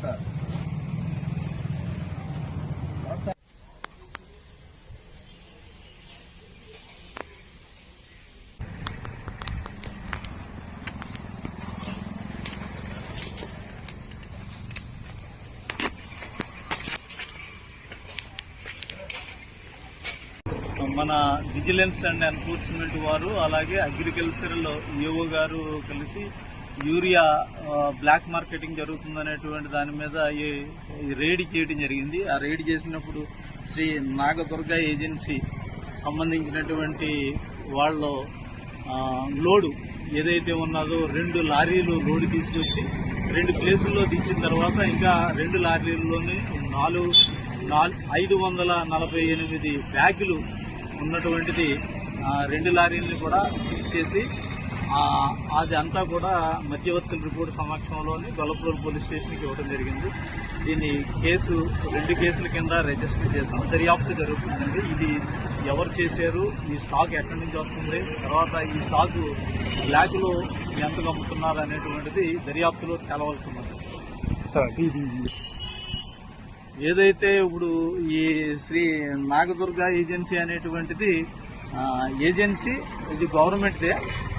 Sir మన vigilance and enforcement వారు అలాగే అగ్రికల్చరల్ ఈఓ గారు కలిసి యూరియా బ్లాక్ మార్కెటింగ్ జరుగుతుందనేటువంటి దాని మీద రేడ్ చేయడం జరిగింది. ఆ రేడ్ చేసినప్పుడు శ్రీ నాగదుర్గ ఏజెన్సీ సంబంధించినటువంటి వాళ్ళు లోడు ఏదైతే ఉన్నదో 2 లారీలు లోడు తీసుకొచ్చి 2 ప్లేసుల్లో దించిన తర్వాత ఇంకా 2 లారీల్లోని 548 బ్యాగులు ఉన్నటువంటిది 2 లారీలను కూడా సీజ్ చేసి అది అంతా కూడా మధ్యవర్తుల రిపోర్టు సమక్షంలోని గొల్లపూడి పోలీస్ స్టేషన్కి ఇవ్వడం జరిగింది. దీన్ని 2 కేసుల కింద రిజిస్టర్ చేసాం. దర్యాప్తు జరుగుతుందండి. ఇది ఎవరు చేశారు, ఈ స్టాక్ ఎక్కడి నుంచి వస్తుంది, తర్వాత ఈ స్టాక్ బ్లాక్లో ఎంత అమ్ముతున్నారు అనేటువంటిది దర్యాప్తులో తెలవాల్సి ఉన్నది. ఏదైతే ఇప్పుడు ఈ శ్రీ నాగదుర్గ ఏజెన్సీ అనేటువంటిది ఏజెన్సీ ఇది గవర్నమెంట్దే.